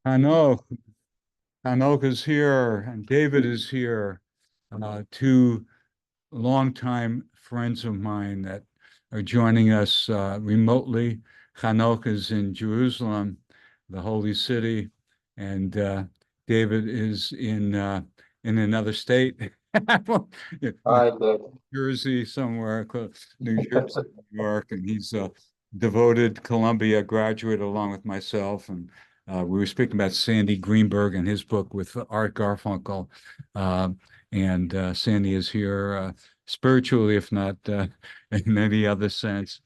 Hanok, Hanok is here, and David is here. Two longtime friends of mine that are joining us remotely. Hanok is in Jerusalem, the holy city, and David is in another state. I did. Jersey somewhere, New Jersey, New York, and he's a devoted Columbia graduate along with myself. And we were speaking about Sandy Greenberg and his book with Art Garfunkel. Uh, and Sandy is here spiritually, if not in any other sense.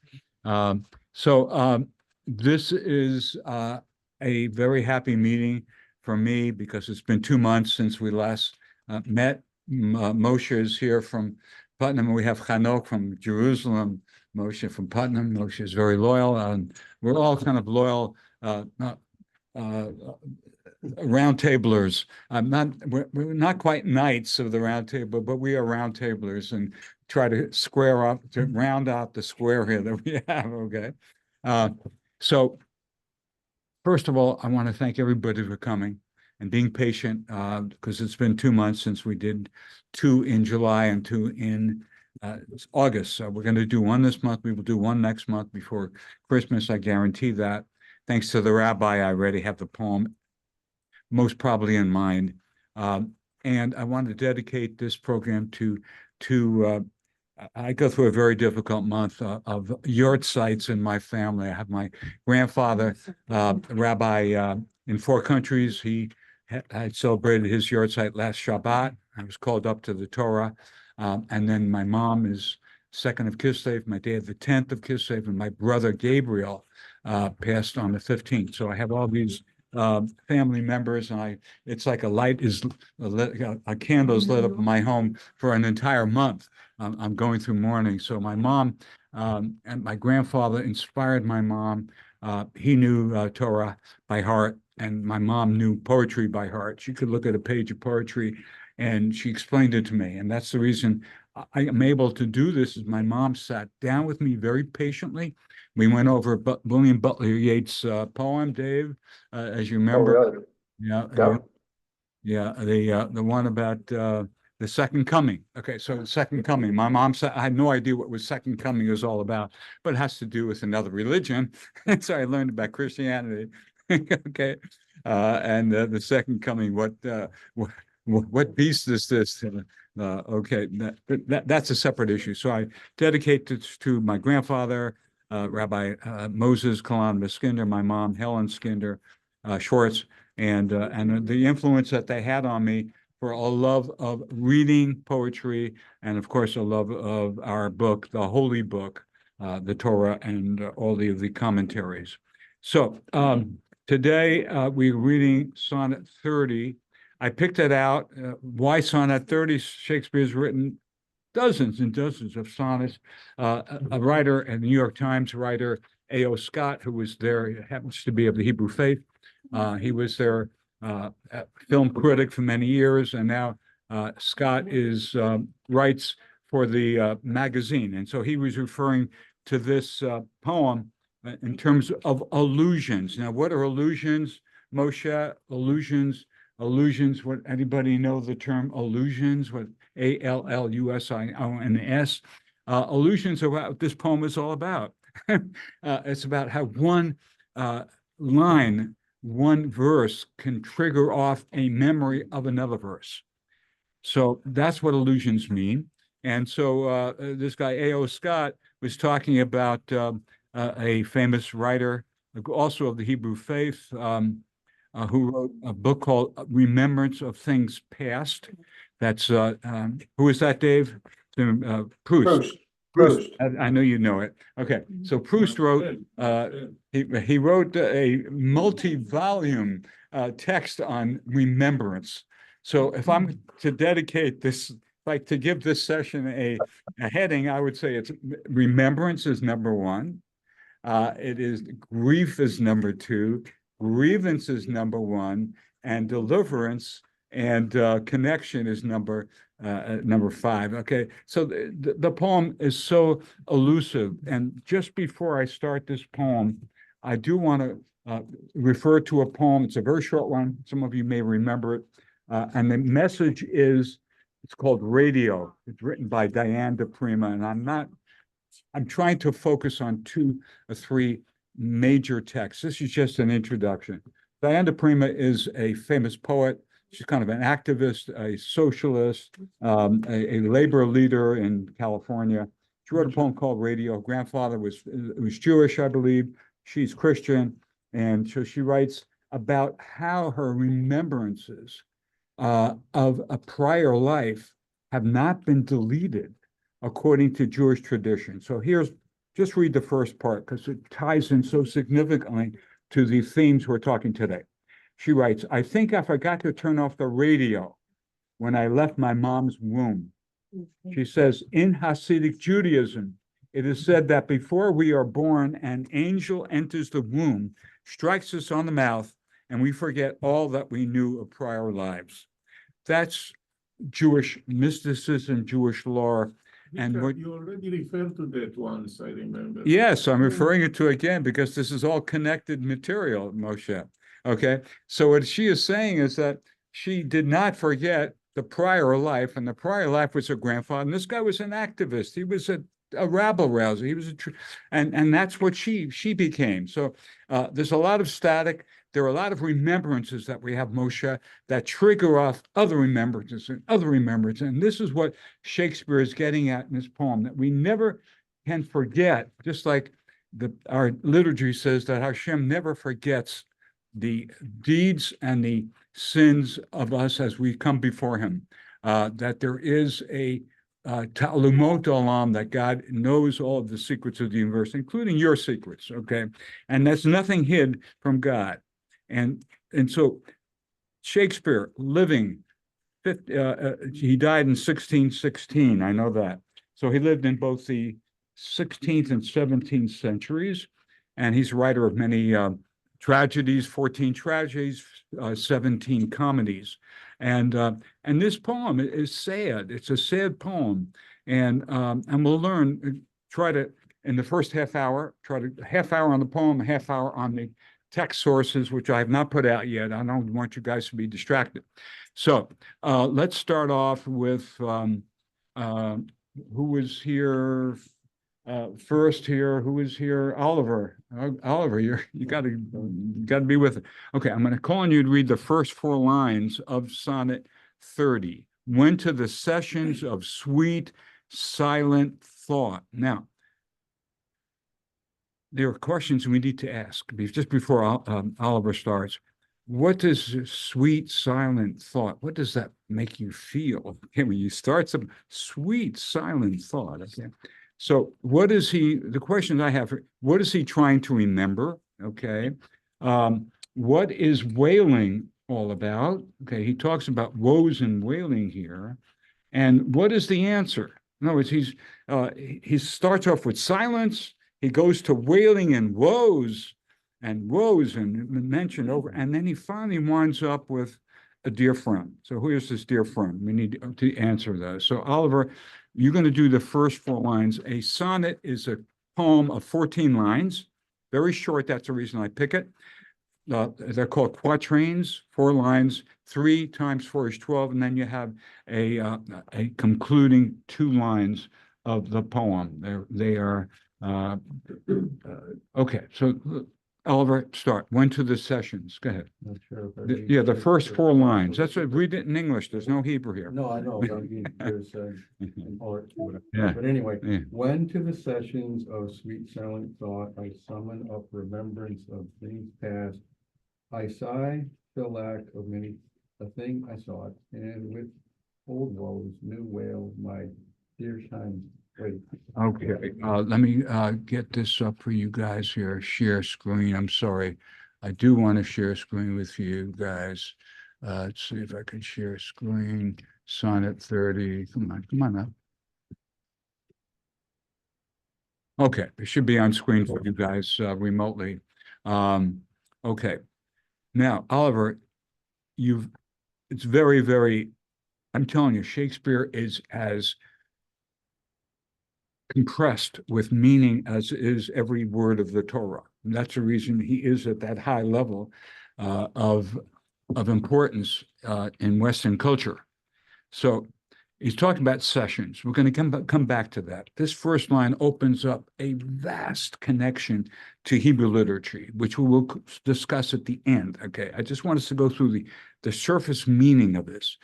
So this is a very happy meeting for me because it's been 2 months since we last met. Moshe is here from Putnam. We have Hanok from Jerusalem, Moshe from Putnam. Moshe is very loyal. And we're all kind of loyal roundtablers. We're not quite knights of the round table, but we are roundtablers and try to square up, to round out the square here that we have, okay? So first of all, I want to thank everybody for coming and being patient because it's been 2 months since we did two in July and two in August. So we're going to do one this month. We will do one next month before Christmas. I guarantee that. Thanks to the rabbi, I already have the poem most probably in mind. And I want to dedicate this program to I go through a very difficult month of yard sites in my family. I have my grandfather, rabbi in 4 countries. He had celebrated his yard site last Shabbat. I was called up to the Torah. And then my mom is 2nd of Kislev, my dad the 10th of Kislev, and my brother Gabriel passed on the 15th. So I have all these family members, and it's like a candle is lit up in my home for an entire month. I'm going through mourning. So my mom and my grandfather inspired my mom. He knew Torah by heart, and my mom knew poetry by heart. She could look at a page of poetry and she explained it to me. And that's the reason I am able to do this, is my mom sat down with me very patiently. We went over William Butler Yeats' poem, Dave, as you remember. Oh, really? Yeah, the one about the second coming. Okay, so the second coming. My mom said I had no idea what was second coming was all about, but it has to do with another religion. So I learned about Christianity. Okay, and the second coming. What beast is this? Okay, that's a separate issue. So I dedicate this to my grandfather, Rabbi Moses Kalan Skinder, my mom Helen Skinder Schwartz, and the influence that they had on me for a love of reading poetry, and of course a love of our book, the Holy Book, the Torah, and all the commentaries. So today we're reading Sonnet 30. I picked it out. Why Sonnet 30? Shakespeare's written dozens and dozens of sonnets. A writer, a New York Times writer, A.O. Scott, who was there, happens to be of the Hebrew faith. He was their film critic for many years, and now Scott writes for the magazine. And so he was referring to this poem in terms of allusions. Now, what are allusions, Moshe? Allusions, what, anybody know the term allusions? What, ALLUSIONS? Allusions are what this poem is all about. It's about how one line, one verse can trigger off a memory of another verse. So that's what allusions mean. And so this guy, A.O. Scott, was talking about a famous writer, also of the Hebrew faith, who wrote a book called Remembrance of Things Past. That's, who is that, Dave? Proust. Proust. I know you know it. Okay, so Proust wrote, he wrote a multi-volume text on remembrance. So if I'm to dedicate this, like to give this session a heading, I would say it's remembrance is number 1. It is grief is number 2. Grievance is number 1, and deliverance and connection is number 5. Okay, so the poem is so elusive. And just before I start this poem, I do want to refer to a poem. It's a very short one. Some of you may remember it. And the message is, it's called Radio. It's written by Diane de Prima, and I'm trying to focus on 2 or 3 major texts. This is just an introduction. Diane de Prima is a famous poet. She's kind of an activist, a socialist, a labor leader in California. She wrote a poem called Radio. Her grandfather was Jewish, I believe. She's Christian. And so she writes about how her remembrances of a prior life have not been deleted according to Jewish tradition. So just read the first part because it ties in so significantly to the themes we're talking today. She writes, I think I forgot to turn off the radio when I left my mom's womb. She says, in Hasidic Judaism, it is said that before we are born, an angel enters the womb, strikes us on the mouth, and we forget all that we knew of prior lives. That's Jewish mysticism, Jewish lore. And you already referred to that once, I remember. Yes, I'm referring it to again because this is all connected material, Moshe. Okay, so what she is saying is that she did not forget the prior life, and the prior life was her grandfather. And this guy was an activist. He was a rabble rouser. He was and that's what she became. So there's a lot of static. There are a lot of remembrances that we have, Moshe, that trigger off other remembrances and other remembrances. And this is what Shakespeare is getting at in this poem, that we never can forget, just like our liturgy says that Hashem never forgets the deeds and the sins of us as we come before him, that there is a ta'alumot olam, that God knows all of the secrets of the universe, including your secrets, okay? And that's nothing hid from God. And so Shakespeare, living, he died in 1616, I know that. So he lived in both the 16th and 17th centuries, and he's a writer of many tragedies, 14 tragedies, 17 comedies. And this poem is sad. It's a sad poem. And we'll learn, try to, in the first half hour on the poem, a half hour on the text sources, which I have not put out yet. I don't want you guys to be distracted. So let's start off with who was here first here. Who is here? Oliver. Oliver, you got to be with it. Okay, I'm going to call on you to read the first 4 lines of Sonnet 30. Went to the sessions of sweet, silent thought. Now, there are questions we need to ask just before Oliver starts. What does sweet, silent thought, what does that make you feel? Okay, when you start some sweet, silent thought, okay? So what is the questions I have, what is he trying to remember, okay? What is wailing all about? Okay, he talks about woes and wailing here. And what is the answer? In other words, he starts off with silence, he goes to wailing and woes and mentioned over, and then he finally winds up with a dear friend. So who is this dear friend? We need to answer those. So Oliver, you're going to do the first 4 lines. A sonnet is a poem of 14 lines, very short. That's the reason I pick it. They're called quatrains, 4 lines, 3 times 4 is 12, and then you have a concluding 2 lines of the poem. They are okay. So Oliver, start. Went to the sessions. Go ahead. Not sure Yeah, the first 4 lines. That's what, read it in English. There's no Hebrew here. No, I know, but I mean, there's an art to it. Yeah. But anyway, Yeah. when to the sessions of sweet silent thought, I summon up remembrance of things past. I sigh the lack of many a thing I sought, and with old woes, new wail, my dear time. Wait. Okay, let me get this up for you guys here. Share screen. I'm sorry. I do want to share screen with you guys. Let's see if I can share screen. Sonnet 30. Come on up. Okay, it should be on screen for you guys remotely. Okay. Now, Oliver, it's very, very, I'm telling you, Shakespeare is as compressed with meaning as is every word of the Torah. And that's the reason he is at that high level of importance in Western culture. So he's talking about sessions. We're going to come back to that. This first line opens up a vast connection to Hebrew liturgy, which we will discuss at the end. Okay, I just want us to go through the surface meaning of this.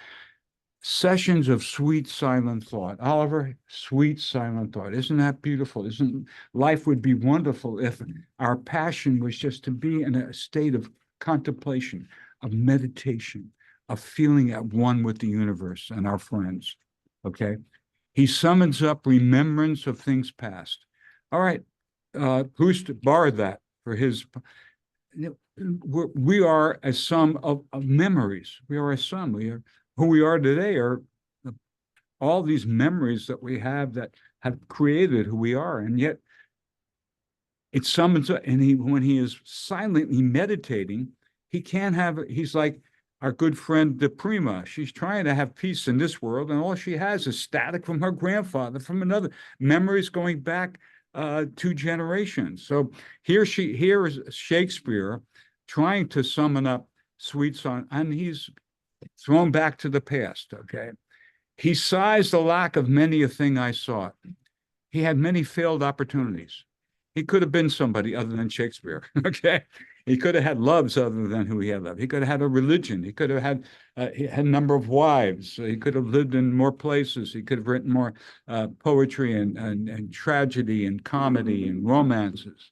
Sessions of sweet silent thought. Oliver, sweet silent thought. Isn't that beautiful? Isn't life would be wonderful if our passion was just to be in a state of contemplation, of meditation, of feeling at one with the universe and our friends. Okay. He summons up remembrance of things past. All right. Who's to bar that for his? We are a sum of memories. We are a sum. We are who we are today are all these memories that we have that have created who we are. And yet it summons up, and when he is silently meditating, he can't have, he's like our good friend, the Prima. She's trying to have peace in this world, and all she has is static from her grandfather, from another, memories going back 2 generations. So here is Shakespeare trying to summon up sweet song, and he's thrown back to the past, okay? He sighs the lack of many a thing I sought. He had many failed opportunities. He could have been somebody other than Shakespeare, okay? He could have had loves other than who he had loved. He could have had a religion. He could have had a number of wives. He could have lived in more places. He could have written more poetry and tragedy and comedy and romances.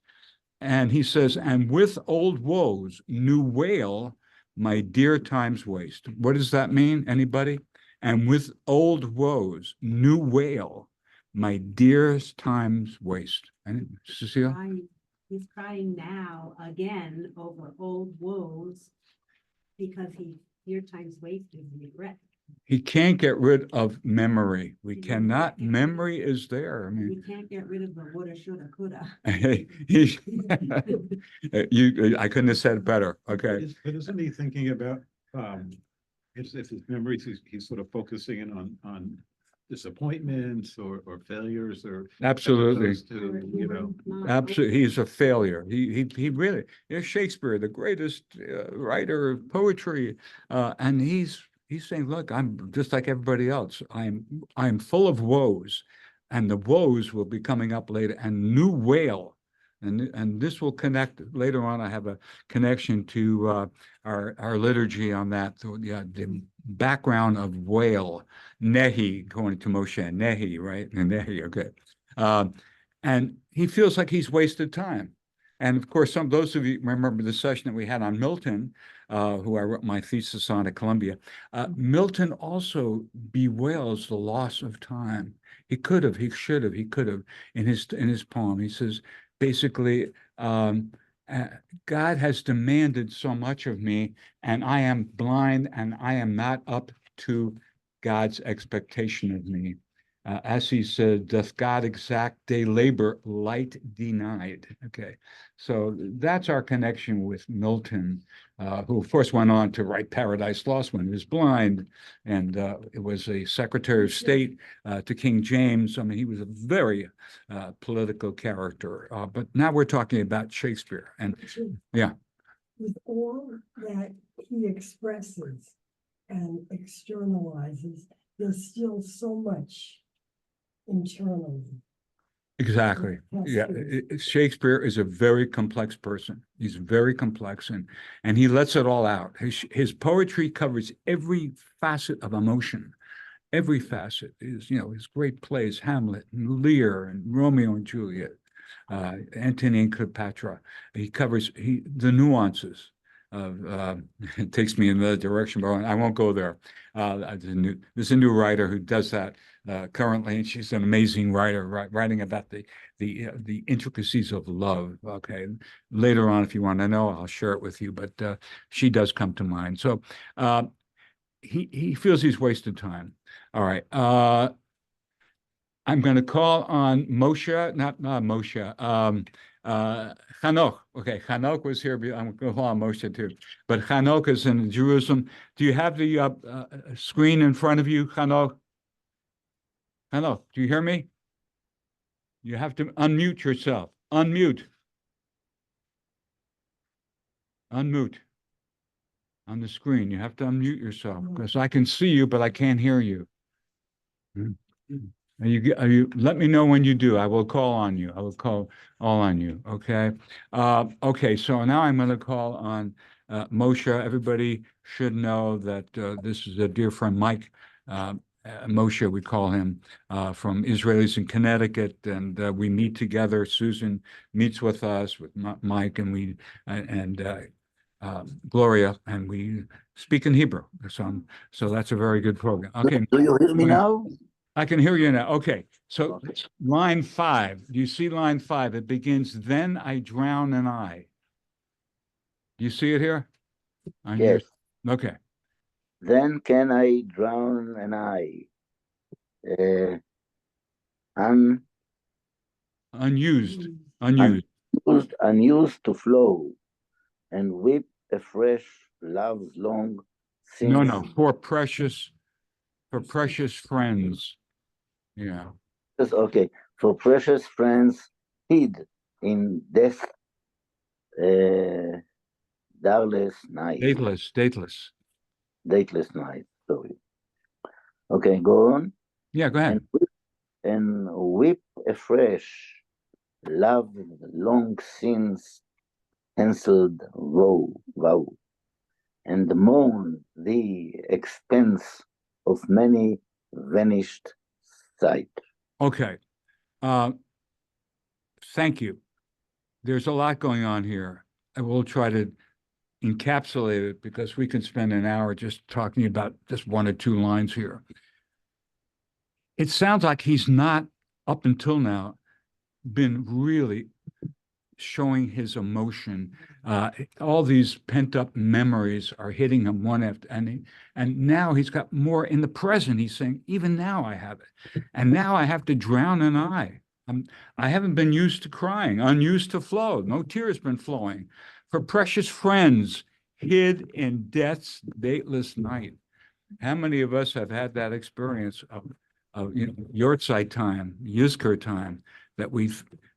And he says, and with old woes, new wail, my dear time's waste. What does that mean? Anybody? And with old woes, new wail, my dearest time's waste. And Cecile? He's crying now again over old woes because dear time's waste is regret. He can't get rid of memory. We cannot. Memory is there. I mean, we can't get rid of the woulda, shoulda, coulda. I couldn't have said it better. Okay. But isn't he thinking about if his memories, he's sort of focusing in on disappointments or failures or absolutely to, absolutely, he's a failure. He really is Shakespeare, the greatest writer of poetry, and he's saying, look, I'm just like everybody else. I'm full of woes, and the woes will be coming up later, and new wail. And this will connect later on. I have a connection to our liturgy on that. So, yeah, the background of wail, nehi, going to Moshe, nehi, right? Nehi, okay. And he feels like he's wasted time. And of course, those of you remember the session that we had on Milton, who I wrote my thesis on at Columbia. Milton also bewails the loss of time. He could have, he should have, he could have in his poem. He says, basically, God has demanded so much of me, and I am blind, and I am not up to God's expectation of me. As he said, doth God exact day labor light denied? Okay, so that's our connection with Milton, who of course went on to write Paradise Lost when he was blind, and it was a Secretary of State to King James. I mean, he was a very political character, but now we're talking about Shakespeare, and yeah. With all that he expresses and externalizes, there's still so much internally. Exactly. Yeah. Shakespeare is a very complex person. He's very complex, and he lets it all out. His poetry covers every facet of emotion. Every facet is, his great plays, Hamlet and Lear and Romeo and Juliet, Antony and Cleopatra. He covers the nuances of, it takes me in another direction, but I won't go there. There's a new writer who does that currently, and she's an amazing writer, writing about the intricacies of love. Okay, later on, if you want to know, I'll share it with you. But she does come to mind. So he feels he's wasted time. All right. I'm going to call on Moshe, not Moshe. Hanoch. Okay, Hanoch was here. I'm going to call on Moshe too. But Hanoch is in Jerusalem. Do you have the screen in front of you, Hanoch? Hanoch, do you hear me? You have to unmute yourself. Unmute. Unmute. On the screen, you have to unmute yourself, because I can see you, but I can't hear you. Are you, let me know when you do. I will call on you. I will call all on you, okay? Okay, so now I'm gonna call on Moshe. Everybody should know that this is a dear friend, Mike. Moshe, we call him, from Israelis in Connecticut, and we meet together. Susan meets with us, with Mike, and we, Gloria, and we speak in Hebrew. So that's a very good program. Okay. Do you hear me now? I can hear you now. Okay. So line 5, do you see line 5? It begins, then I drown an eye. Do you see it here? Yes. Okay. Then can I drown an eye? Unused. Unused to flow, and weep afresh love's long since. No, for precious friends. Yeah. Okay, for precious friends hid in death, darkness night. Dateless. Dateless night, sorry. Okay, go on. Yeah, go ahead. And weep afresh, love long since cancell'd vow, and mourn the expense of many vanished sight. Okay. Thank you. There's a lot going on here. I will try to encapsulate it, because we can spend an hour just talking about just 1 or 2 lines here. It sounds like he's not, up until now, been really showing his emotion. All these pent-up memories are hitting him one after, and now he's got more in the present. He's saying, even now I have it, and now I have to drown an eye. I haven't been used to crying, unused to flow. No tears been flowing. For precious friends hid in death's dateless night. How many of us have had that experience of Yortzeit time, Yizkor time, that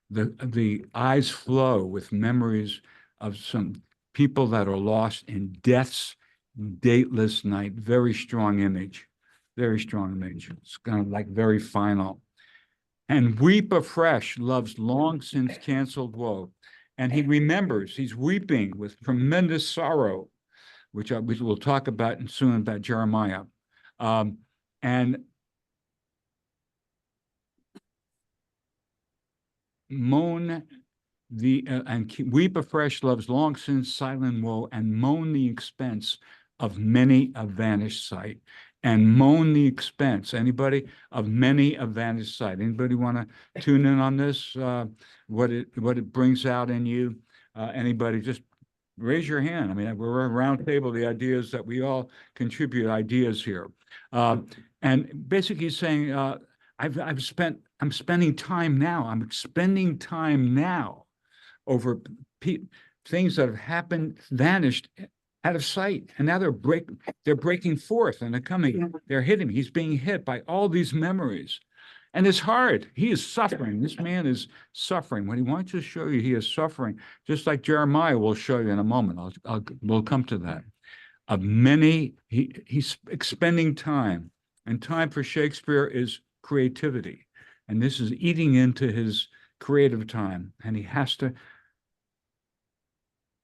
the eyes flow with memories of some people that are lost in death's dateless night? Very strong image. It's kind of like very final. And weep afresh love's long since cancell'd woe. And he remembers, he's weeping with tremendous sorrow, which we'll talk about soon about Jeremiah. And moan and weep afresh love's long since silent woe, and moan the expense of many a vanished sight. And moan the expense, anybody, of many a vanished sight. Anybody want to tune in on this? What it brings out in you? Anybody, just raise your hand. I mean, we're a round table. The idea is that we all contribute ideas here. And basically saying, I'm spending time now. I'm spending time now over things that have happened, vanished, out of sight, and now they're breaking forth, and they're hitting. He's being hit by all these memories, and it's hard. He is suffering. This man is suffering. What he wants to show you, he is suffering, just like Jeremiah will show you in a moment. We'll come to that. Of many, he's expending time, and time for Shakespeare is creativity, and this is eating into his creative time, and he has to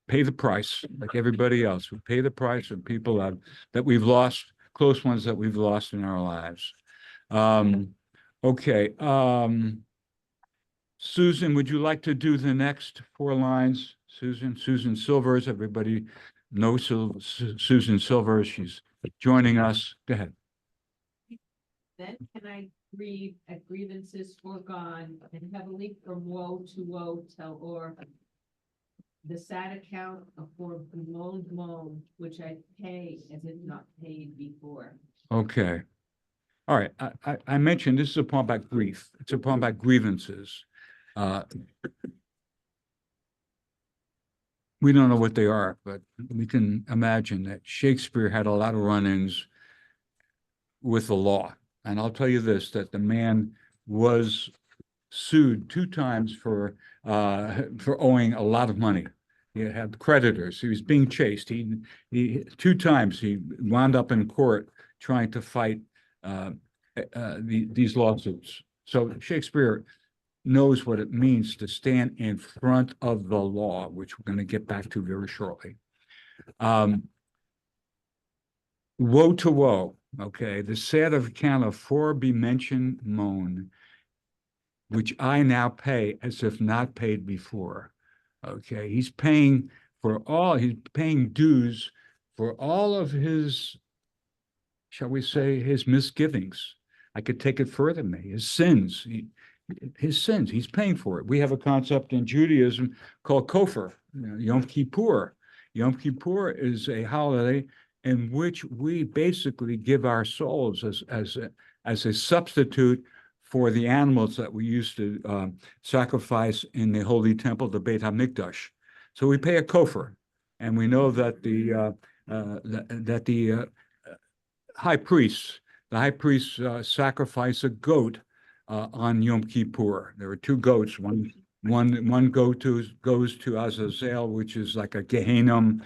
pay the price, like everybody else. We pay the price of people that we've lost, close ones that we've lost in our lives. Okay. Susan, would you like to do the next 4 lines? Susan Silvers, everybody knows Susan Silvers. She's joining us. Go ahead. Then can I grieve at grievances foregone, and heavily from woe to woe tell o'er the sad account of for bemoaned moan, which I pay as if not paid before. Okay. All right. I mentioned this is a poem about grief. It's a poem about grievances. We don't know what they are, but we can imagine that Shakespeare had a lot of run-ins with the law. And I'll tell you this, that the man was sued 2 times for owing a lot of money. He had creditors. He was being chased. He 2 times he wound up in court trying to fight these lawsuits. So Shakespeare knows what it means to stand in front of the law, which we're going to get back to very shortly. Woe to woe. Okay, the sad account of forementioned moan, which I now pay as if not paid before. Okay, he's paying dues for all of his, shall we say, his misgivings. I could take it further, his sins. His sins, he's paying for it. We have a concept in Judaism called kofar, Yom Kippur. Yom Kippur is a holiday in which we basically give our souls as a substitute for the animals that we used to sacrifice in the Holy Temple, the Beit HaMikdash. So we pay a kofar, and we know that the high priests sacrifice a goat on Yom Kippur. There are 2 goats. One goes to Azazel, which is like a Gehenna,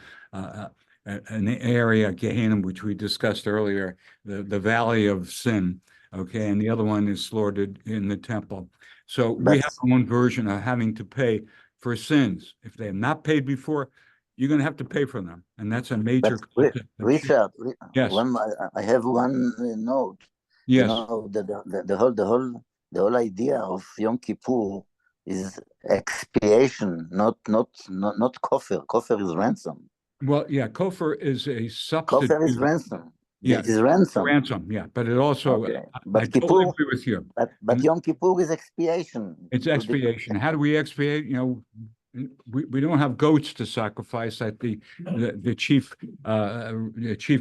an area, Gehenna, which we discussed earlier, the valley of sin. Okay, and the other one is slaughtered in the temple. So we have one version of having to pay for sins. If they have not paid before, you're going to have to pay for them, and that's a major. Richard, yes, I have one note. Yes, you know, the whole idea of Yom Kippur is expiation, not kofar. Kofar is ransom. Well, yeah, kofar is a substitute. Kofar is ransom. Yeah, it is ransom. Ransom, yeah, but it also, Okay. I But totally Kippur, agree with you. but Yom Kippur is expiation. It's expiation. How do we expiate? We don't have goats to sacrifice that the chief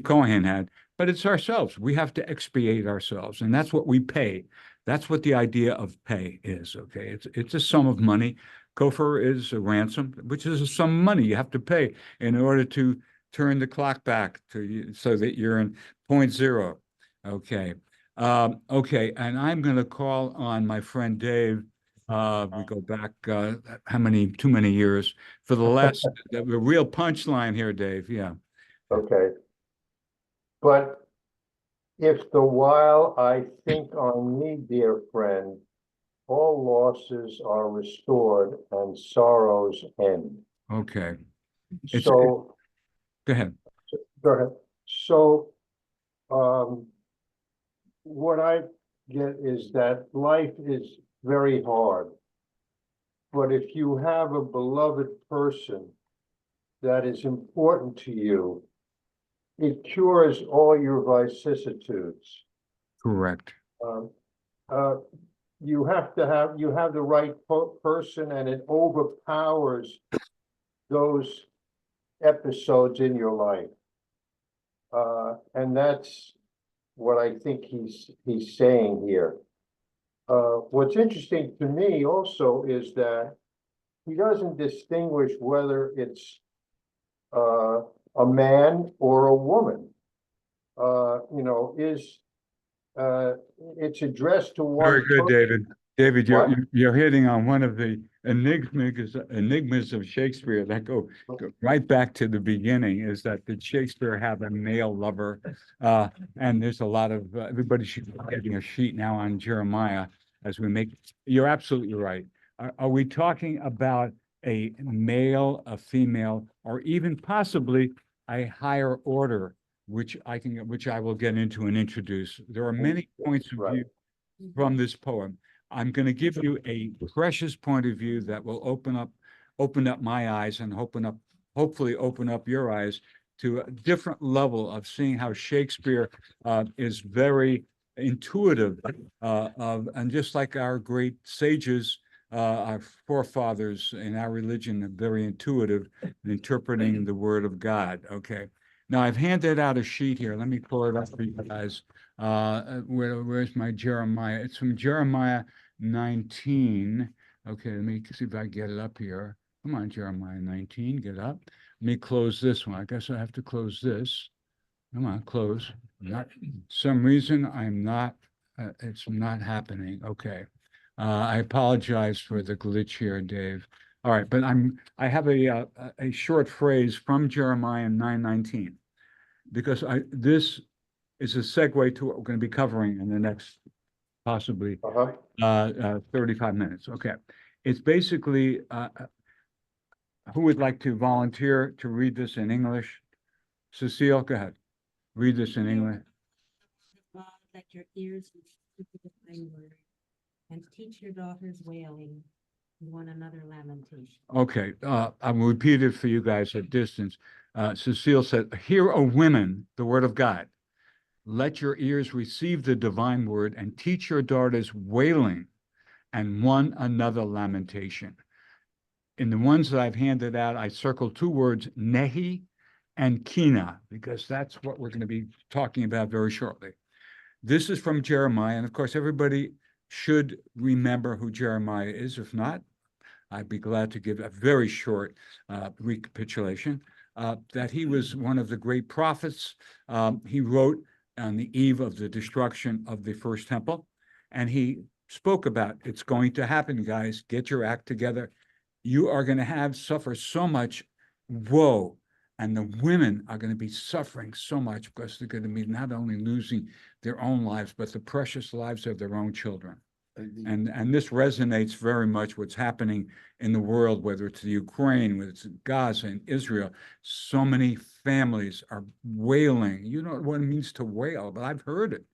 Kohen had, but it's ourselves. We have to expiate ourselves, and that's what we pay. That's what the idea of pay is. Okay, it's a sum of money. Kofar is a ransom, which is a sum of money you have to pay in order to turn the clock back to you so that you're in 0.0. Okay. Okay, and I'm going to call on my friend Dave. We go back too many years for the last the real punchline here, Dave. Yeah. Okay. But if the while I think on me, dear friend, all losses are restored and sorrows end. Okay. So go ahead. Go ahead. So what I get is that life is very hard. But if you have a beloved person that is important to you, it cures all your vicissitudes. Correct. You have the right person, and it overpowers those episodes in your life. And that's what I think he's saying here. What's interesting to me also is that he doesn't distinguish whether it's a man or a woman. It's addressed to one. Very good, David. David, What? you're hitting on one of the enigmas of Shakespeare that go right back to the beginning. Is that did Shakespeare have a male lover? And there's a lot of everybody should be getting a sheet now on Jeremiah as we make. You're absolutely right. Are we talking about a male, a female, or even possibly a higher order, which I will get into and introduce? There are many points of view from this poem. I'm going to give you a precious point of view that will open up my eyes and hopefully open up your eyes to a different level of seeing how Shakespeare is very intuitive and just like our great sages, our forefathers in our religion are very intuitive in interpreting the word of God. Okay. Now I've handed out a sheet here. Let me pull it up for you guys. Where's my Jeremiah? It's from Jeremiah 19. Okay, let me see if I get it up here. Come on, Jeremiah 19, get up. Let me close this one. I guess I have to close this. Come on, close. Some reason I'm not, it's not happening. Okay. I apologize for the glitch here, Dave. All right, but I have a short phrase from Jeremiah 9:19, because this is a segue to what we're going to be covering in the next possibly 35 minutes. Okay. It's basically, who would like to volunteer to read this in English? Cecile, go ahead. Read this in English. Let your ears receive the divine word, and teach your daughters wailing, and one another lamentation. Okay, I'll repeat it for you guys at distance. Cecile said, "Hear, O women, the word of God. Let your ears receive the divine word, and teach your daughters wailing, and one another lamentation." In the ones that I've handed out, I circled two words, nehi and kina, because that's what we're going to be talking about very shortly. This is from Jeremiah, and of course, everybody should remember who Jeremiah is. If not, I'd be glad to give a very short recapitulation. That he was one of the great prophets. He wrote on the eve of the destruction of the first temple, and he spoke about, it's going to happen, guys. Get your act together. You are going to suffer so much woe, and the women are going to be suffering so much because they're going to be not only losing their own lives, but the precious lives of their own children. And this resonates very much what's happening in the world, whether it's the Ukraine, whether it's Gaza and Israel. So many families are wailing. You know what it means to wail, but I've heard it.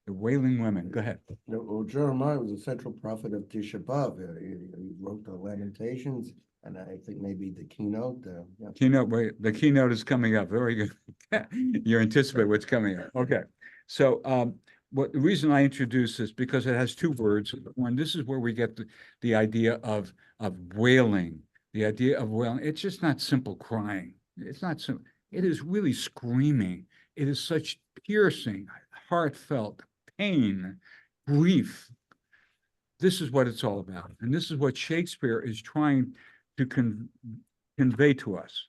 The wailing women. Go ahead. Well, Jeremiah was a central prophet of Tisha B'Av. He wrote the Lamentations, and I think maybe the keynote. Yeah. Keynote, wait, the keynote is coming up. Very good. You anticipate what's coming up. Okay. So the reason I introduce this, because it has two words. One, this is where we get the idea of wailing. The idea of wailing. It's just not simple crying. It's not simple. It is really screaming. It is such piercing, heartfelt pain, grief. This is what it's all about. And this is what Shakespeare is trying to convey to us.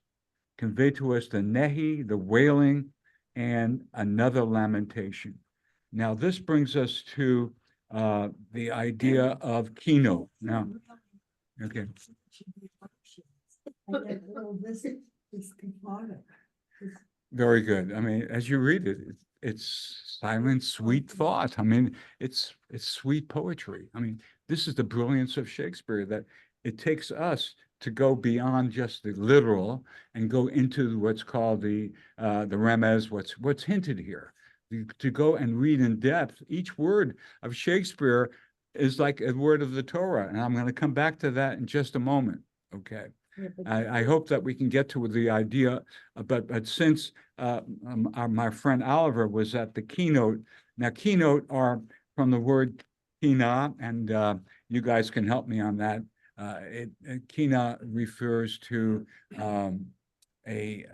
Convey to us the nehi, the wailing, and another lamentation. Now, this brings us to the idea of keynote. Now, okay. This is cathartic. Very good. I mean, as you read it, it's silent, sweet thought. I mean, it's sweet poetry. I mean, this is the brilliance of Shakespeare, that it takes us to go beyond just the literal and go into what's called the remez, what's hinted here. To go and read in depth. Each word of Shakespeare is like a word of the Torah, and I'm going to come back to that in just a moment. Okay. I hope that we can get to the idea, but since my friend Oliver was at the keynote, now keynote are from the word kina, and you guys can help me on that. Kina refers to a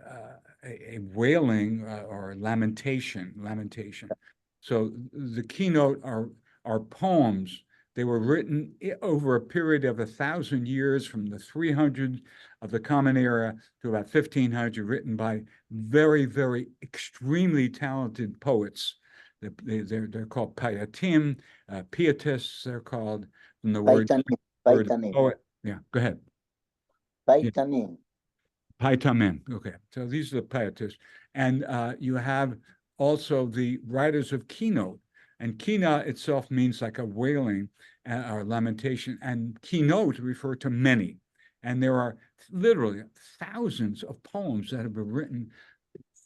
wailing or lamentation. So the keynote are poems. They were written over a period of 1,000 years, from the 300 of the Common Era to about 1,500, written by very, very extremely talented poets. They're called piatim, pietists. They're called from the word poet. Yeah, go ahead. Paitanim. Paitamim. Okay, so these are the pietists, and you have also the writers of keynote. And kina itself means like a wailing or lamentation, and keynote refer to many. And there are literally thousands of poems that have been written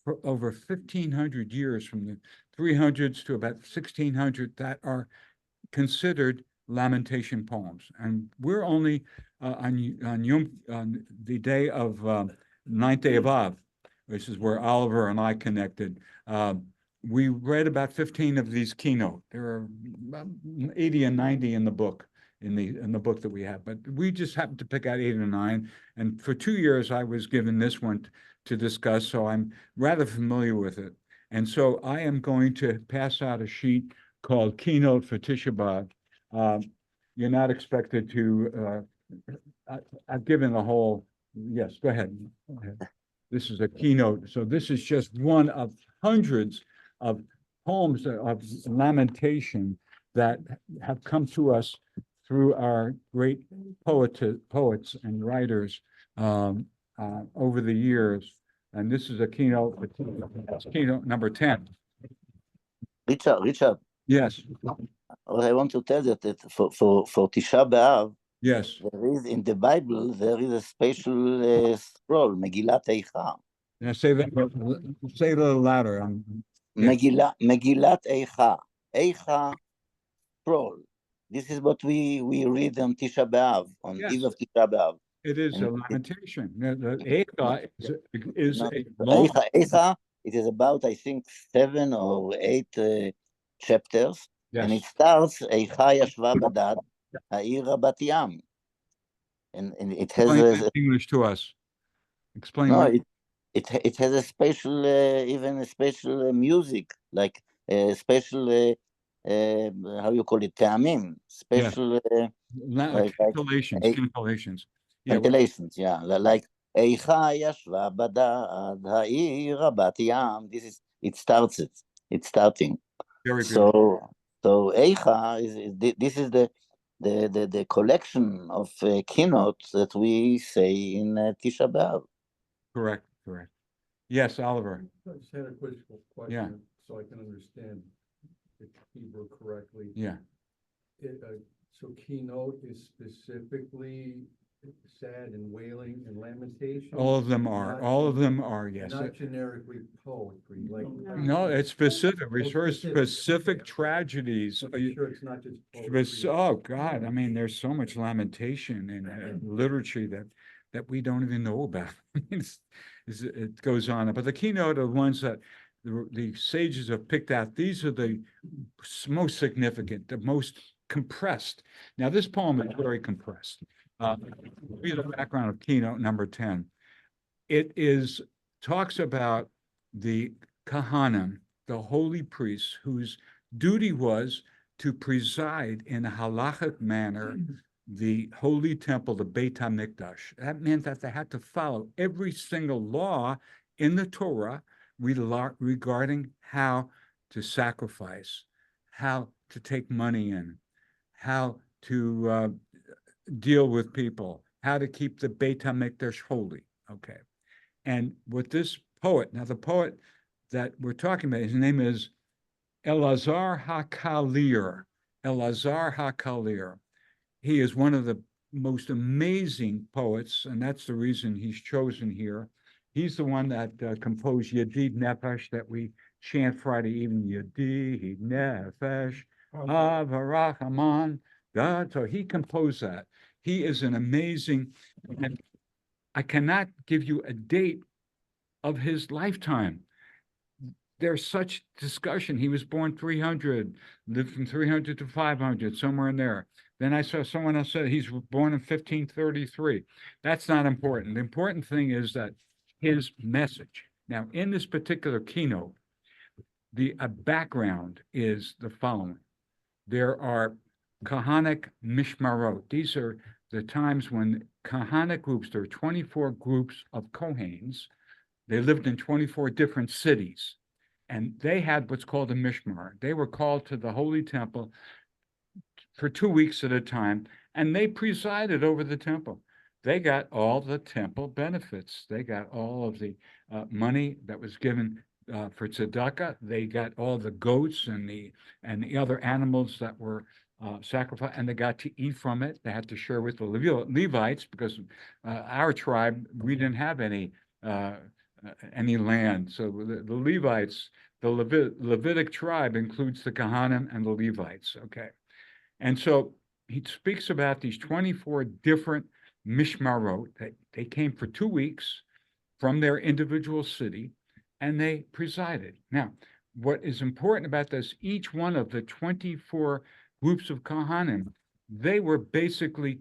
for over 1,500 years, from the 300s to about 1,600, that are considered lamentation poems. And we're only on the day of ninth day of Av, which is where Oliver and I connected. We read about 15 of these keynote. There are 80 and 90 in the book, in the book that we have, but we just happened to pick out 8 or 9. And for 2 years, I was given this one to discuss, so I'm rather familiar with it. And so I am going to pass out a sheet called Keynote for Tisha B'Av. You're not expected to, I've given the whole, yes, go ahead. This is a keynote. So this is just one of hundreds of poems of lamentation that have come to us through our great poets and writers over the years. And this is a keynote, it's keynote number 10. Richard, Yes, what I want to tell you that for Tisha B'Av, yes. there is in the Bible, there is a special scroll, Megillat Eicha. Now say that, say it a little louder. Yes. Megillat Eicha. Eicha scroll. This is what we read on Tisha B'Av, on Yes. Eve of Tisha B'Av. It is a And lamentation. The Eicha is No, a long, Eicha, it is about, I think, 7 or 8 chapters, and it yes. starts, Eicha Yashva Badad, Ha'ira Bat Yam. And it has Explain that a, in English to us. Explain no, what, it has a special, even a special music, like a special, how you call it, te'amim, special like cancellations, a- cancellations. Yeah, cancellations, yeah, like Eicha Yashva Badad, Ha'ira Bat Yam. It's starting. very good. So Eicha this is the collection of keynotes that we say in Tisha B'Av. Correct, correct. Yes, Oliver. I just had a quick question, so I can understand the Hebrew correctly. Yeah. So keynote is specifically sad and wailing and lamentation? All of them are, yes. Not generically poetry, like. No, it's specific, refers to specific, specific okay. tragedies. So be sure it's not just poetry. Oh, God, I mean, there's so much lamentation in literature that we don't even know about. I mean, it goes on, but the keynote are ones that the sages have picked out. These are the most significant, the most compressed. Now, this poem is very compressed. Read the background of keynote number 10. It talks about the Kahanim, the holy priests, whose duty was to preside in a halachic manner the holy temple, the Beit HaMikdash. That meant that they had to follow every single law in the Torah regarding how to sacrifice, how to take money in, how to deal with people, how to keep the Beit HaMikdash holy. Okay. And with this poet, now the poet that we're talking about, his name is Elazar HaKalir. Elazar HaKalir. He is one of the most amazing poets, and that's the reason he's chosen here. He's the one that composed Yedid Nefesh that we chant Friday evening, Yedid Nefesh, Avarach Aman, God. So he composed that. He is an amazing, and I cannot give you a date of his lifetime. There's such discussion. He was born 300, lived from 300 to 500, somewhere in there. Then I saw someone else said he's born in 1533. That's not important. The important thing is that his message. Now, in this particular keynote, the background is the following. There are Kahanic Mishmarot. These are the times when Kahanic groups, there are 24 groups of Kohanes. They lived in 24 different cities, and they had what's called a Mishmar. They were called to the Holy Temple for 2 weeks at a time, and they presided over the temple. They got all the temple benefits. They got all of the money that was given for tzedakah. They got all the goats and the other animals that were sacrificed, and they got to eat from it. They had to share with the Levites because our tribe, we didn't have any land. So the Levites, the Levitic tribe includes the Kohanim and the Levites. Okay, and so he speaks about these 24 different mishmarot. They came for 2 weeks from their individual city, and they presided. Now, what is important about this, each one of the 24 groups of Kohanim, they were basically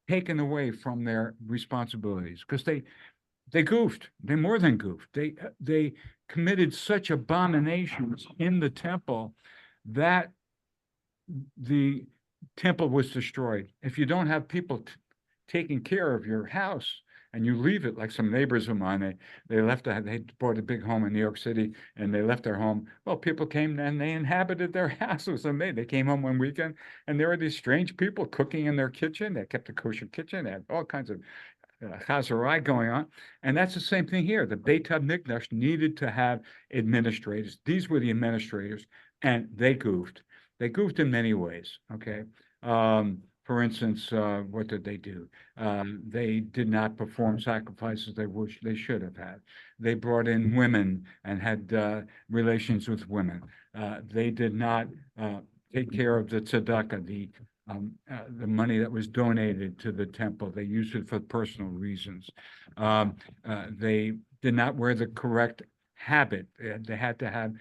taken away from their responsibilities because they goofed. They more than goofed. They committed such abominations in the temple that the temple was destroyed. If you don't have people taking care of your house, and you leave it, like some neighbors of mine, they bought a big home in New York City, and they left their home. Well, people came and they inhabited their houses, and they came home one weekend, and there were these strange people cooking in their kitchen. They kept a kosher kitchen. They had all kinds of chazarai going on. And that's the same thing here. The Beit HaMikdash needed to have administrators. These were the administrators, and they goofed. They goofed in many ways, okay? For instance, what did they do? They did not perform sacrifices they should have had. They brought in women and had relations with women. They did not take care of the tzedakah, the money that was donated to the temple. They used it for personal reasons. They did not wear the correct habit. They had to have,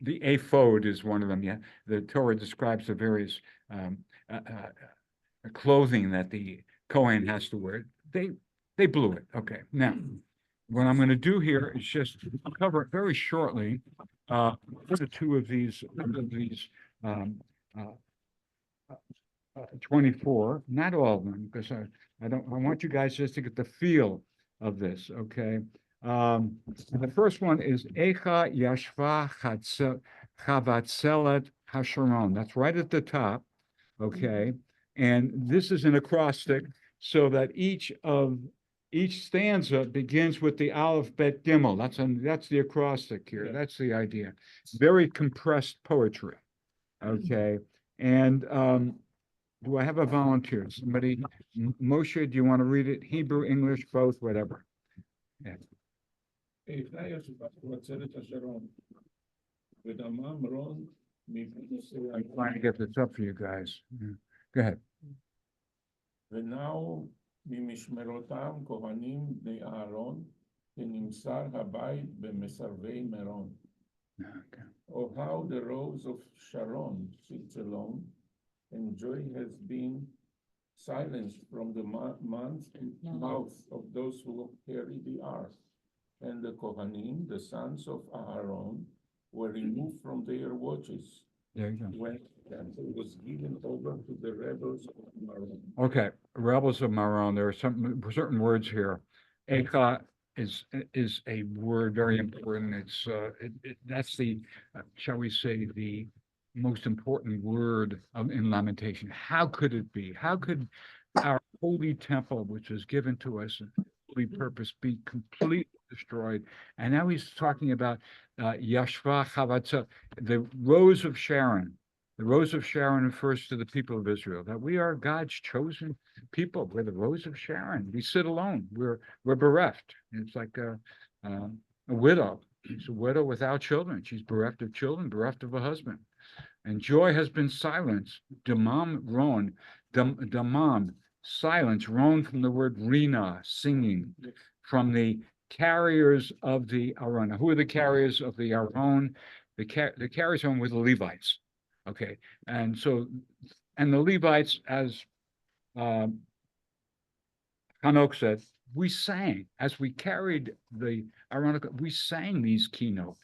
the ephod is one of them. Yeah, the Torah describes the various clothing that the Kohen has to wear. They blew it. Okay, now what I'm going to do here is just cover very shortly one or two of these 24, not all of them, because I want you guys just to get the feel of this, okay? The first one is Echa Yashva Chavatzelet Hasharon. That's right at the top, okay? And this is an acrostic, so that each stanza begins with the Aleph Bet Gimel. That's the acrostic here. That's the idea. Very compressed poetry, okay? And do I have a volunteer? Somebody, Moshe, do you want to read it? Hebrew, English, both, whatever. Yeah. I'm trying to get this up for you guys. Yeah. Go ahead. ונעו ממשמרותם כהנים בני אהרון, ונמסר הבית במסרבי מירון. Okay. Oh, how the rose of Sharon sits alone, and joy has been silenced from the mouth of those who carry the ark. And the Kohanim, the sons of Aaron, were removed from their watches There you go. when the temple was given over to the rebels of Maron. Okay, rebels of Maron, there are some certain words here. Echa is a word very important. It's that's the shall we say, the most important word in Lamentation. How could it be? How could our holy temple, which was given to us in holy purpose, be completely destroyed? And now he's talking about Yashva Chavatza, the rose of Sharon. The rose of Sharon refers to the people of Israel, that we are God's chosen people. We're the rose of Sharon. We sit alone. We're bereft. It's like a widow. She's a widow without children. She's bereft of children, bereft of a husband. And joy has been silenced. Damam ron, damam, silence, ron from the word rina, singing, from the carriers of the Aron. Who are the carriers of the Aron? The carriers on were the Levites. Okay, and so, and the Levites, as Hanok said, we sang as we carried the Aaronic. We sang these keynote,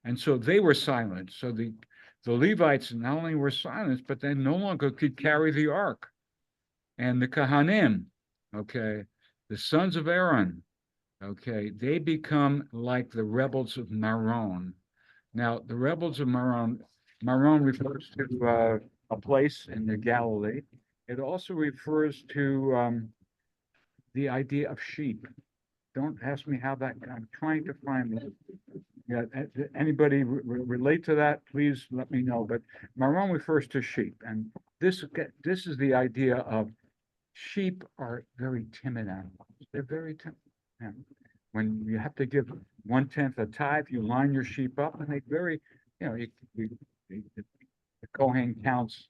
and so they were silent. So the Levites not only were silenced, but they no longer could carry the ark. And the Kohanim, okay, the sons of Aaron, okay, they become like the rebels of Maron. Now, the rebels of Maron refers to a place in the Galilee. It also refers to the idea of sheep. Don't ask me how that, I'm trying to find it. Yeah, anybody relate to that, please let me know. But Maron refers to sheep. And this is the idea of sheep are very timid animals. They're very timid. And when you have to give 1/10 a tithe, you line your sheep up, and they very, the Kohen counts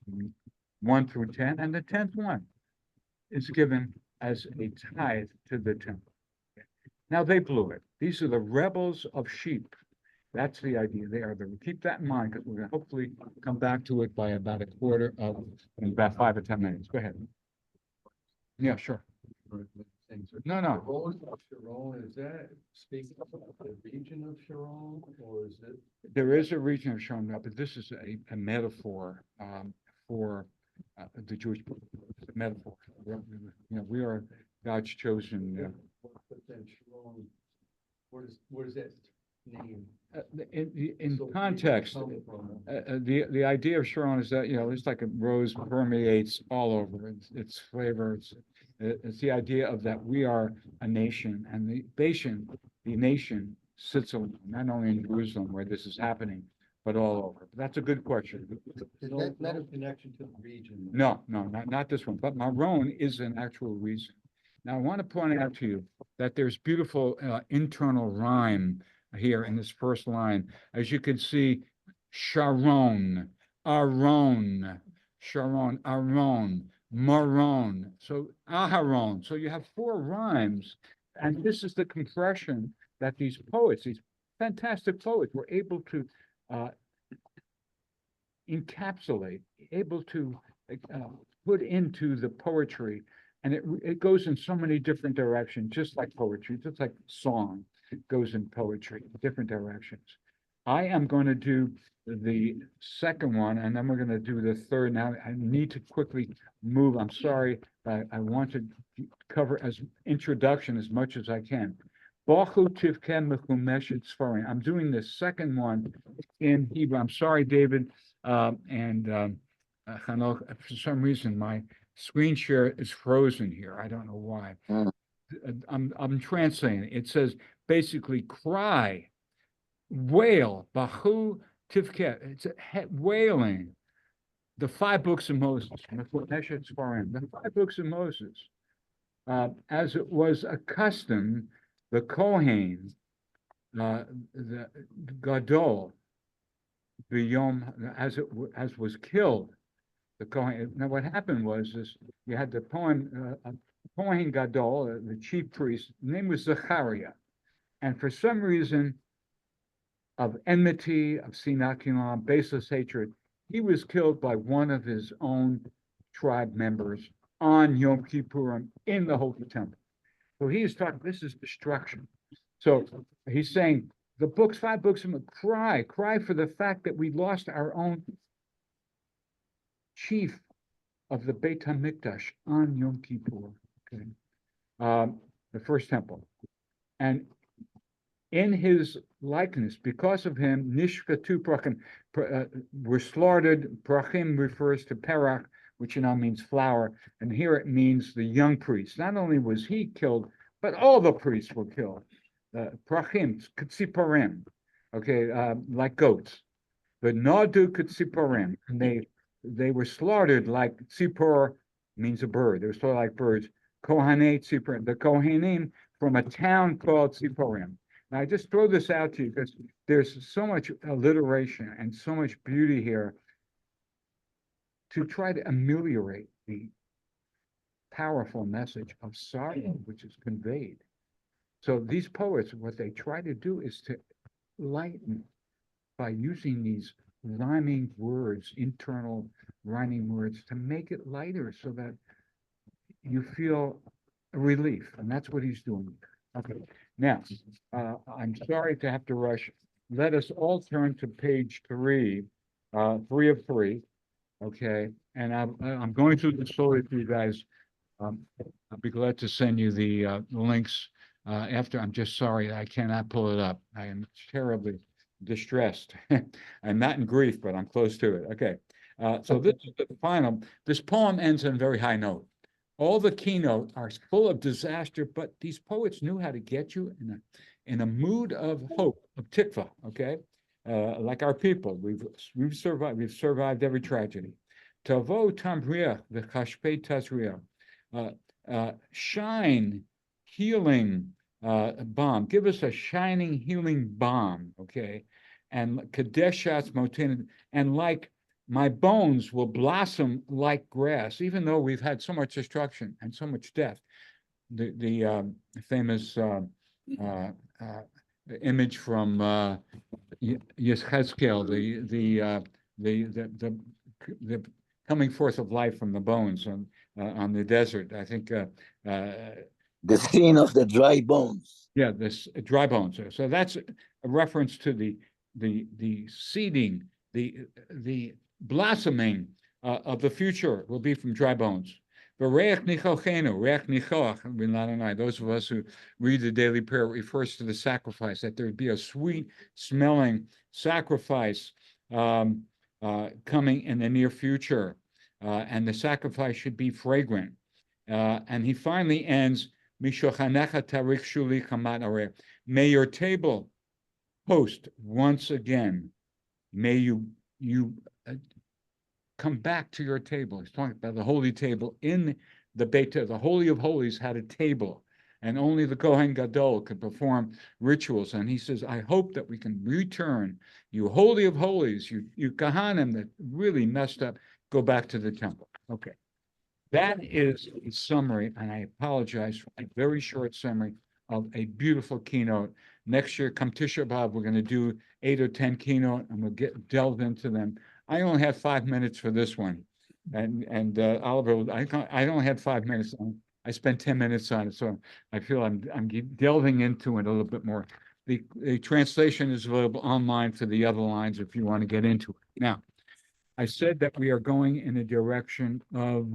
1 through 10, and the 10th one is given as a tithe to the temple. Now they blew it. These are the rebels of sheep. That's the idea. They are the, keep that in mind, because we're going to hopefully come back to it by about in about 5 or 10 minutes. Go ahead. Yeah, sure. No. Rose of Sharon, is that speaking of the region of Sharon, or is it? There is a region of Sharon, but this is a metaphor for the Jewish metaphor. We are God's chosen. But then Sharon, where does that name? In So where does it context, come from? the idea of Sharon is that, it's like a rose permeates all over its flavor. It's the idea of that we are a nation, and the nation sits alone, not only in Jerusalem where this is happening, but all over. But that's a good question. No connection to the region. No, not this one, but Maron is an actual reason. Now, I want to point out to you that there's beautiful internal rhyme here in this first line. As you can see, Sharon, Aron, Sharon, Aron, Maron, so Aharon. So you have 4 rhymes, and this is the compression that these poets, these fantastic poets, were able to encapsulate, able to put into the poetry. And it goes in so many different directions, just like poetry, just like song goes in poetry, different directions. I am going to do the second one, and then we're going to do the third. Now, I need to quickly move. I'm sorry. I want to cover as introduction as much as I can. I'm doing the second one in Hebrew. I'm sorry, David. Chanok, for some reason, my screen share is frozen here. I don't know why. I'm translating. It says basically cry, wail, bahu tivket. It's wailing. The 5 books of Moses. The 5 books of Moses. As it was accustomed, the Kohen, the Gadol, the Yom, as was killed. The Kohen. Now, what happened was this: you had the Kohen Gadol, the chief priest. His name was Zechariah, and for some reason of enmity, of sinakilam, baseless hatred, he was killed by one of his own tribe members on Yom Kippurim in the Holy Temple. So he is talking. This is destruction. So he's saying the 5 books of cry for the fact that we lost our own chief of the Beit HaMikdash on Yom Kippur, okay, the first temple, and in his likeness, because of him, nishkatu prachim, were slaughtered. Prachim refers to perach, which means flower, and here it means the young priest. Not only was he killed, but all the priests were killed. Prachim, ktziparim, okay, like goats. But nadu ktziparim, and they were slaughtered like tzipor means a bird. They were slaughtered like birds. Kohanei tziparim, the Kohanim from a town called Tziporim. Now, I just throw this out to you because there's so much alliteration and so much beauty here to try to ameliorate the powerful message of sorrow which is conveyed. So these poets, what they try to do is to lighten by using these rhyming words, internal rhyming words, to make it lighter so that you feel a relief. And that's what he's doing. Okay. Now, I'm sorry to have to rush. Let us all turn to page 3, 3 of 3. Okay. And I'm going through the story for you guys. I'll be glad to send you the links after. I'm just sorry I cannot pull it up. I am terribly distressed. I'm not in grief, but I'm close to it. Okay. So this is the final. This poem ends on a very high note. All the keynote are full of disaster, but these poets knew how to get you in a mood of hope, of tikva. Okay, like our people, we've survived every tragedy. Tavo tambria v'chashpei tazria, shine, healing balm. Give us a shining, healing balm. Okay, and kadeshat's motin, and like my bones will blossom like grass, even though we've had so much destruction and so much death. The famous image from Yechezkel, the coming forth of life from the bones on the desert. I think the scene of the dry bones. Yeah, this dry bones. So that's a reference to the seeding, the blossoming of the future will be from dry bones. V'reach nichochenu, reach nichoach, those of us who read the daily prayer refers to the sacrifice, that there would be a sweet smelling sacrifice coming in the near future. And the sacrifice should be fragrant. And he finally ends, Mishochanecha tarik shuli chamat areh. May your table host once again. May you come back to your table. He's talking about the holy table in the Beit, the Holy of Holies had a table, and only the Kohen Gadol could perform rituals. And he says, I hope that we can return, you Holy of Holies, you Kohanim that really messed up, go back to the temple. Okay. That is a summary, and I apologize for a very short summary of a beautiful keynote. Next year, come Tisha B'Av, we're going to do 8 or 10 keynote, and we'll delve into them. I only had 5 minutes for this one, and Oliver, I only had 5 minutes. I spent 10 minutes on it, so I feel I'm delving into it a little bit more. The translation is available online for the other lines if you want to get into it. Now, I said that we are going in a direction of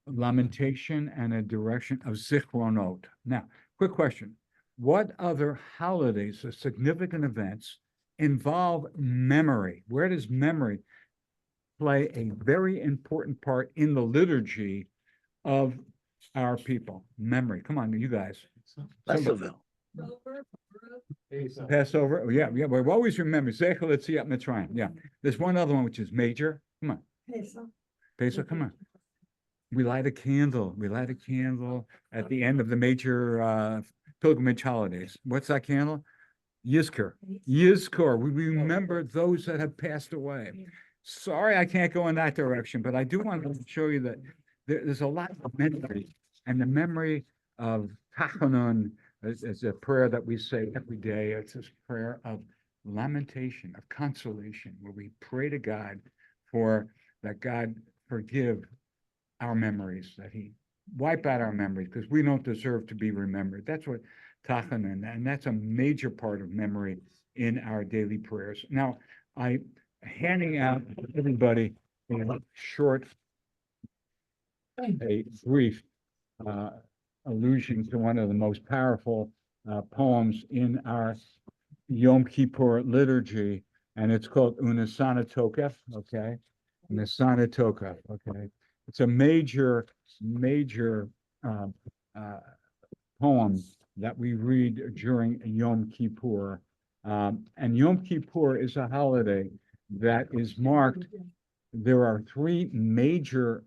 lamentation and a direction of zichronot. Now, quick question. What other holidays or significant events involve memory? Where does memory play a very important part in the liturgy of our people? Memory. Come on, you guys. Passover. Passover. Oh, yeah. We always remember. Zecher L'Tziat Mitzrayim. Yeah. There's one other one which is major. Come on. Pesach, come on. We light a candle. We light a candle at the end of the major pilgrimage holidays. What's that candle? Yizkor. Yizkor. We remember those that have passed away. Sorry, I can't go in that direction, but I do want to show you that there's a lot of memory, and the memory of Tachanun is a prayer that we say every day. It's this prayer of lamentation, of consolation, where we pray to God for that God forgive our memories, that he wipe out our memories, because we don't deserve to be remembered. That's what Tachanun, and that's a major part of memory in our daily prayers. Now, I handing out to everybody a brief allusion to one of the most powerful poems in our Yom Kippur liturgy, and it's called Unaccustomed, okay? Unaccustomed, okay? It's a major poem that we read during Yom Kippur. And Yom Kippur is a holiday that is marked. There are 3 major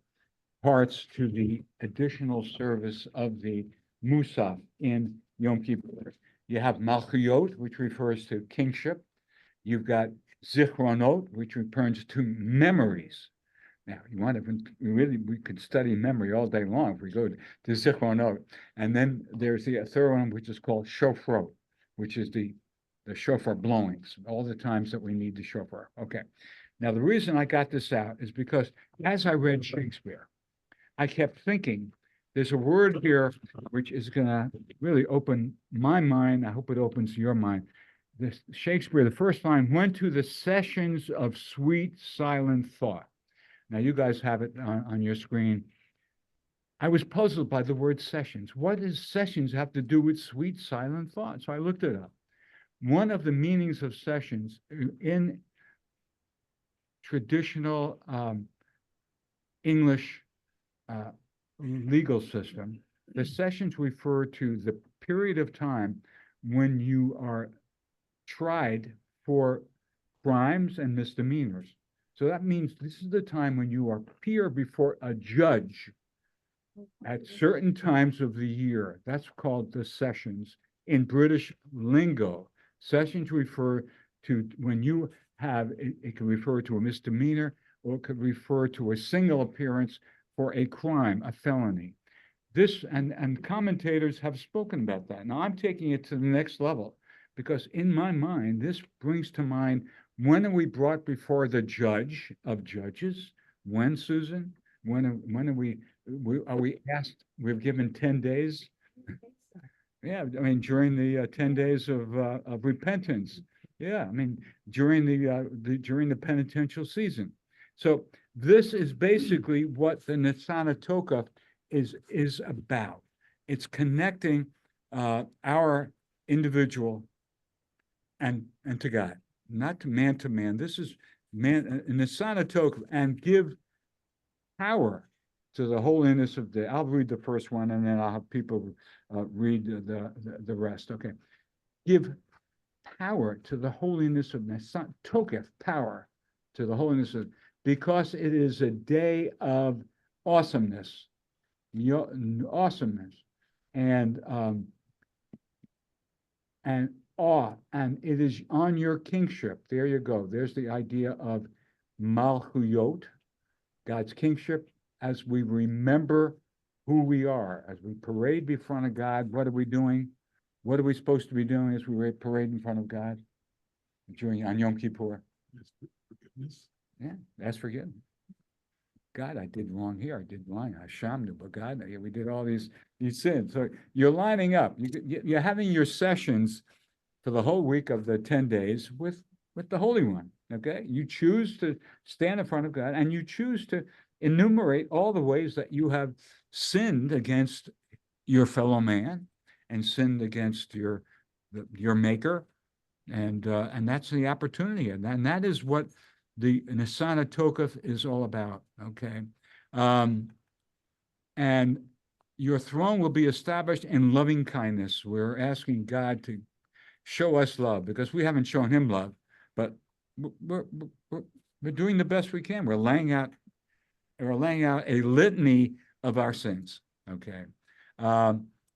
parts to the additional service of the Musaf in Yom Kippur. You have Malchiyot, which refers to kingship. You've got Zichronot, which refers to memories. Now, you want to we could study memory all day long if we go to Zichronot. And then there's the third one, which is called Shofrot, which is the shofar blowings, all the times that we need the shofar. Okay. Now, the reason I got this out is because as I read Shakespeare, I kept thinking there's a word here which is going to really open my mind. I hope it opens your mind. This Shakespeare, the first line, went to the sessions of sweet silent thought. Now, you guys have it on your screen. I was puzzled by the word sessions. What does sessions have to do with sweet silent thought? So I looked it up. One of the meanings of sessions in traditional English legal system, the sessions refer to the period of time when you are tried for crimes and misdemeanors. So that means this is the time when you appear before a judge at certain times of the year. That's called the sessions. In British lingo, sessions refer to when you have, it can refer to a misdemeanor, or it could refer to a single appearance for a crime, a felony. This, and commentators have spoken about that. Now I'm taking it to the next level, because in my mind, this brings to mind, when are we brought before the judge of judges? When, Susan? When are we asked, we're given 10 days? Yeah, I mean, during the 10 days of repentance, Yeah, I mean, during the penitential season. So this is basically what the Nisana Tokaf is about. It's connecting our individual and to God, not to man. This is man Nisana Tokaf, and give power to the holiness of the. I'll read the first one, and then I'll have people read the rest. Okay, give power to the holiness of Nissan, Tokef, power to the holiness of, because it is a day of awesomeness, awesomeness, and awe, and it is on your kingship. There you go. There's the idea of Malchuyot, God's kingship, as we remember who we are, as we parade before of God. What are we doing? What are we supposed to be doing as we parade in front of God on Yom Kippur? Forgiveness. Yeah, that's forgiveness. God, I did wrong here. I did wrong. I shammed, but God, we did all these sins. So you're lining up. You're having your sessions for the whole week of the 10 days with the Holy One. Okay, you choose to stand in front of God, and you choose to enumerate all the ways that you have sinned against your fellow man and sinned against your maker, and that's the opportunity, and that is what the Nisana Tokaf is all about. Okay, and your throne will be established in loving kindness. We're asking God to show us love because we haven't shown Him love, but we're doing the best we can. We're laying out a litany of our sins. Okay.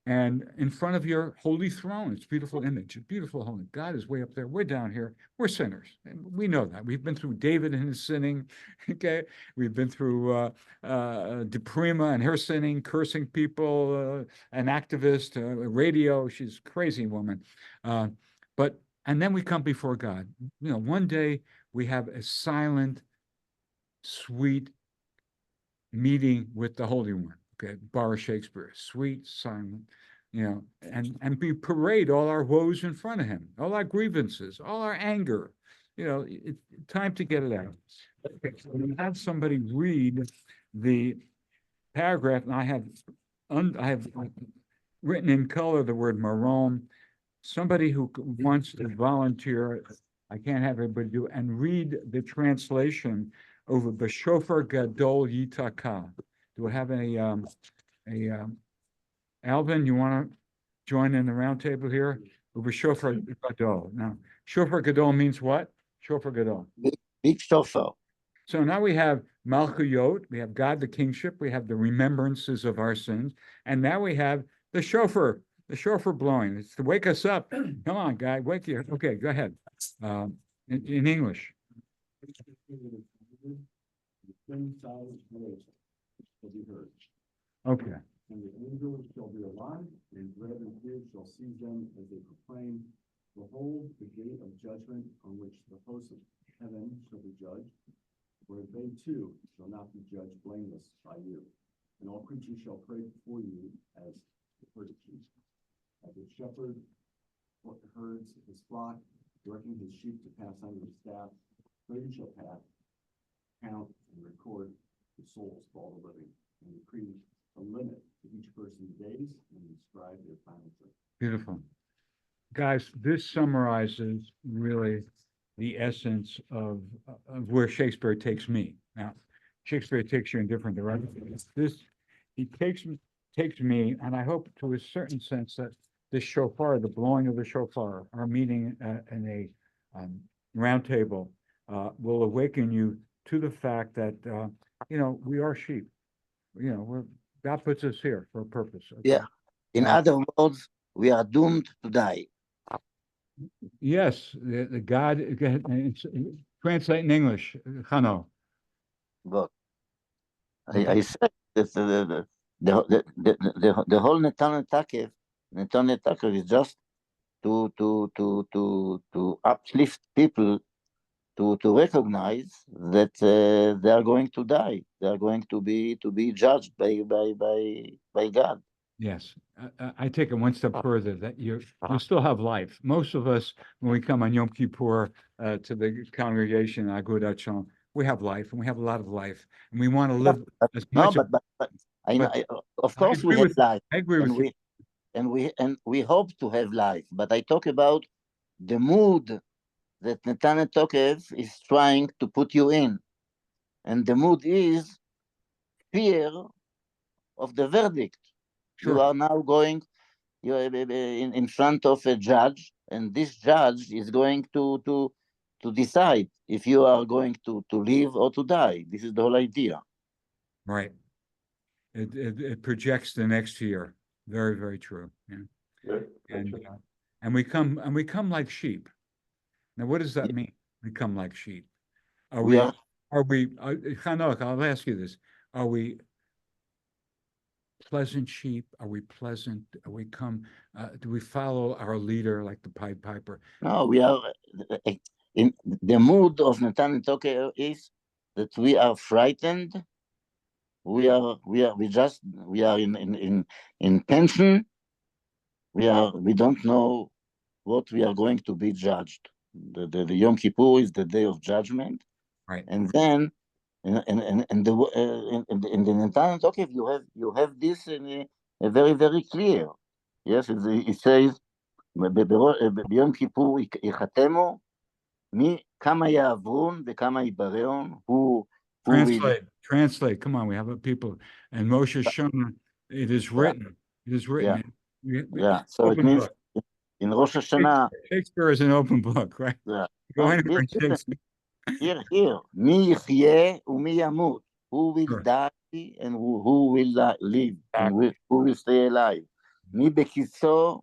And in front of your holy throne, it's a beautiful image, it's beautiful holy. God is way up there. We're down here. We're sinners. And we know that. We've been through David and his sinning. Okay. We've been through Deprima and her sinning, cursing people, an activist, radio. She's a crazy woman. And then we come before God. You know, one day we have a silent, sweet meeting with the Holy One. Okay, borrow Shakespeare, sweet, silent, and we parade all our woes in front of Him, all our grievances, all our anger. It's time to get it out. Okay, so we have somebody read the paragraph, and I have written in color the word marom. Somebody who wants to volunteer, I can't have everybody do, and read the translation over the Shofar Gadol Yitaka. Do we have Alvin, you want to join in the roundtable here? Over Shofar Gadol. Now, Shofar Gadol means what? Shofar Gadol. Big shofar. So now we have Malchuyot, we have God, the kingship, we have the remembrances of our sins, and now we have the shofar blowing. It's to wake us up. Come on, guy, wake you. Okay, go ahead. In English. Okay. And the angels shall be alive, and bread and food shall seize them as they proclaim, behold, the gate of judgment on which the hosts of heaven shall be judged, where they too shall not be judged blameless by you. And all creatures shall pray before you as the sheep. As a shepherd herds his flock, directing his sheep to pass under his staff, so you shall count and record the souls of all the living, and decree a limit to each person's days and describe their final term. Beautiful. Guys, this summarizes really the essence of where Shakespeare takes me. Now, Shakespeare takes you in different directions. He takes me, and I hope to a certain sense that this shofar, the blowing of the shofar, our meeting in a round table, will awaken you to the fact that, we are sheep. God puts us here for a purpose. Okay? Yeah. In other words, we are doomed to die. Yes, the God, translate in English, Chano. But I said that the whole Netanel Takef is just to uplift people to recognize that they are going to die. They are going to be judged by God. Yes, I take it one step further, that you still have life. Most of us, when we come on Yom Kippur to the congregation, Agudat Shalom, we have life, and we have a lot of life, and we want to Yeah, live but, as no, much. but I know, But of I course we agree have with, life, I agree and with you. we hope to have life. But I talk about the mood that Natan Tokev is trying to put you in, and the mood is fear of the verdict. You Sure, are now going, you are in front of a judge, and this judge is going to decide if you are going to live or to die. This is the whole idea. right. It projects the next year. Very, very true. Yeah. And we come like sheep. Now, what does that mean? We come like sheep. Are We we, are Chanok, I'll ask you this. Are we pleasant sheep? Are we pleasant? Are we come, do we follow our leader like the Pied Piper? no, we are in the mood of Natan Tokev is that we are frightened. We are in tension. We don't know what we are going to be judged. The Yom Kippur is the day of judgment, Right. and then and the in the Natan Tokev you have this a very very clear. Yes, it says ביום כיפור ייחתמו כמה יעברון וכמה ייברון, who will. Translate. Come on, we have people. And Moshe Shana, it is Yeah, written. It is written. yeah, yeah. So it Open means book. in Rosh Hashanah, Shakespeare is an open book, right? yeah. Go No, anywhere in listen, Shakespeare. here, מי יחיה ומי ימות, who will Sure. die and who will live, and who will stay alive, מי בקיצו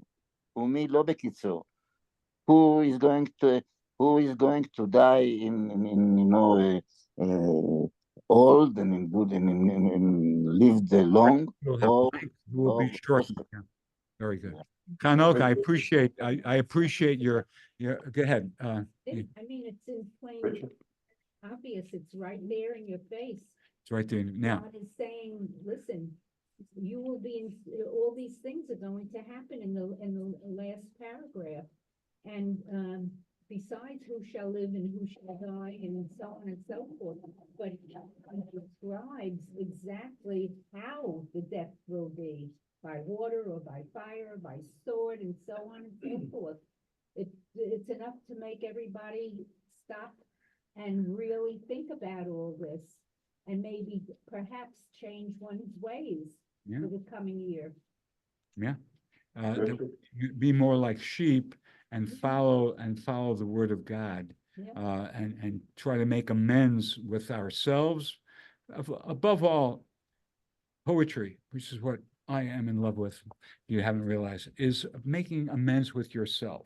ומי לא בקיצו, who is going to die in old and in good and lived long, We'll have or blanks who will be short. also, Yeah, very good. yeah. Kanok, I appreciate your, go ahead. I mean, it's in plain obvious, it's right there in your face. It's right there now. God is saying, listen, you will be in, all these things are going to happen in the last paragraph. And besides who shall live and who shall die and so on and so forth, but it describes exactly how the death will be, by water or by fire, by sword, and so on and so forth. It's enough to make everybody stop and really think about all this, and maybe perhaps change one's ways for the coming year. Yeah. Be more like sheep and follow the word of God, and try to make amends with ourselves. Above all, poetry, which is what I am in love with, you haven't realized, is making amends with yourself.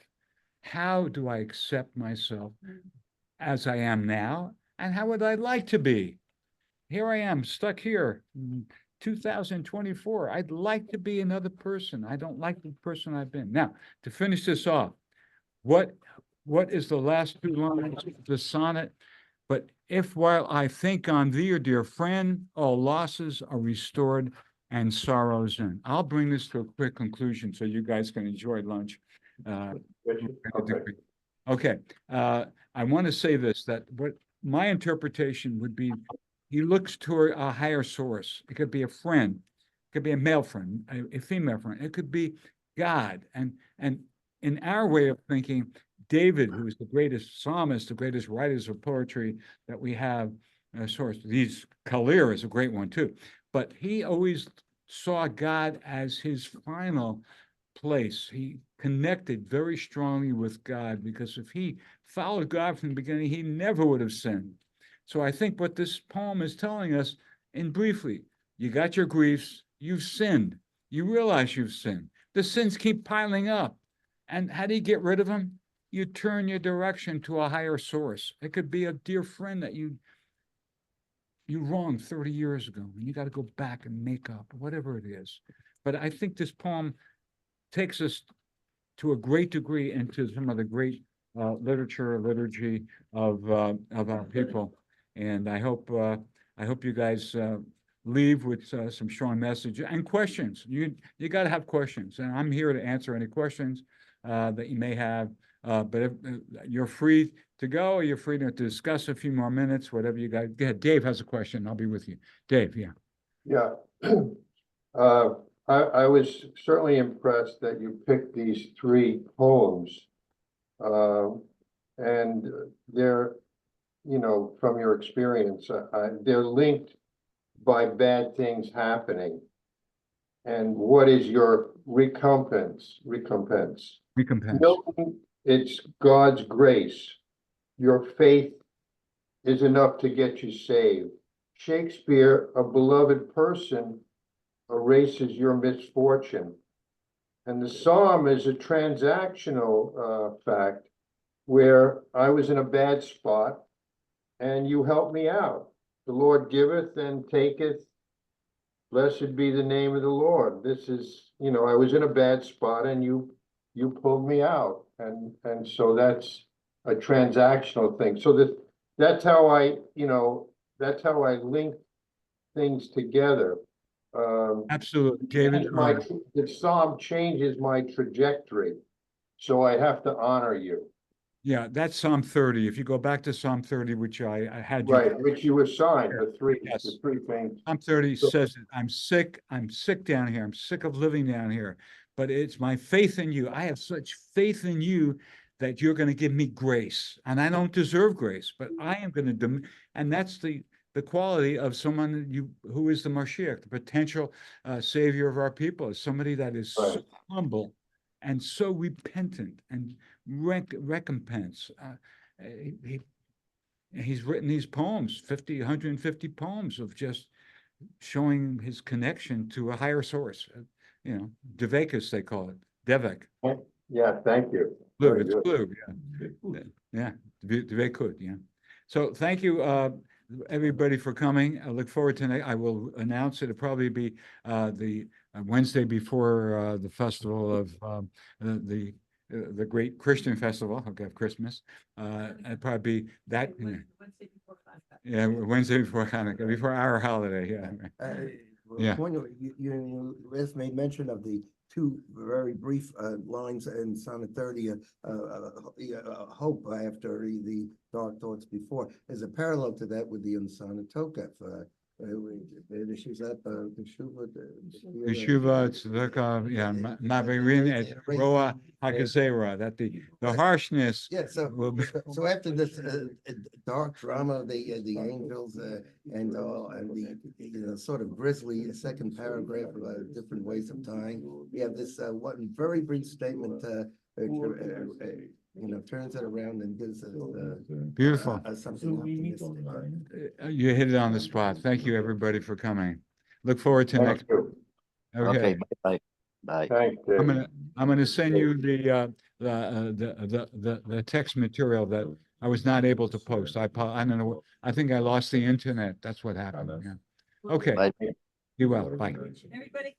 How do I accept myself as I am now, and how would I like to be? Here I am, stuck here, 2024. I'd like to be another person. I don't like the person I've been. Now, to finish this off, what is the last two lines of the sonnet? But if while I think on thee, O dear friend, all losses are restored and sorrows end. I'll bring this to a quick conclusion so you guys can enjoy lunch. Okay. I want to say this, that what my interpretation would be, he looks toward a higher source. It could be a friend, it could be a male friend, a female friend, it could be God. And in our way of thinking, David, who is the greatest psalmist, the greatest writers of poetry that we have, source. Kalir is a great one too, but he always saw God as his final place. He connected very strongly with God, because if he followed God from the beginning, he never would have sinned. So I think what this poem is telling us, in briefly, you got your griefs, you've sinned, you realize you've sinned. The sins keep piling up. And how do you get rid of them? You turn your direction to a higher source. It could be a dear friend that you wronged 30 years ago, and you got to go back and make up, whatever it is. But I think this poem takes us to a great degree into some of the great liturgy of our people. And I hope you guys leave with some strong message and questions. You got to have questions, and I'm here to answer any questions that you may have. But if you're free to go, or you're free to discuss a few more minutes, whatever you got. Go ahead. Dave has a question. I'll be with you. Dave, yeah. Yeah. I was certainly impressed that you picked these three poems. And they're, you know, from your experience, they're linked by bad things happening. And what is your recompense? Recompense. Milton, it's God's grace. Your faith is enough to get you saved. Shakespeare, a beloved person, erases your misfortune. And the psalm is a transactional fact where I was in a bad spot and you helped me out. The Lord giveth and taketh. Blessed be the name of the Lord. This is, you know, I was in a bad spot and you pulled me out. And so that's a transactional thing. So that's how I, you know, that's how I link things together. Absolutely, David. The psalm changes my trajectory, so I have to honor you. Yeah, that's Psalm 30. If you go back to Psalm 30, which I had you. Right, which you assigned, Yes. the three things. Psalm 30 So- says, I'm sick down here. I'm sick of living down here, but it's my faith in you. I have such faith in you that you're going to give me grace, and I don't deserve grace, but I am going to, and that's the quality of someone who is the Mashiach, the potential savior of our people, is somebody that is so humble and so repentant and recompense. He's written these poems, 150 poems of just showing his connection to a higher source. You know, Devekus, they call it, Devek. Yeah, thank you. Blue, Very it's good. blue, yeah. Devekud, yeah. So thank you, everybody, for coming. I look forward to, I will announce it. It'll probably be the Wednesday before the festival of the great Christian festival of Christmas. It'd probably be that. Wednesday before Hanukkah. Yeah, Wednesday before Hanukkah, before our holiday, yeah. Yeah. You last made mention of the two very brief lines in Sonnet 30, hope after the dark thoughts before. There's a parallel to that with the Sonnet Tokef. The Yeshuva, Tzedakah, yeah, Maverin et Roa Hakazera, that the harshness. Yeah, will be. so after this dark drama of the angels and the sort of grisly second paragraph of different ways of tying, we have this one very brief statement turns it around and gives us Beautiful. Something optimistic. You hit it on the spot. Thank you, everybody, for coming. Look forward to Thank next. you. Okay, bye. Thanks, Dave. I'm gonna send you the text material that I was not able to post. I don't know. I think I lost the internet. That's what happened. Yeah. Okay. Bye. Be well. Bye. Everybody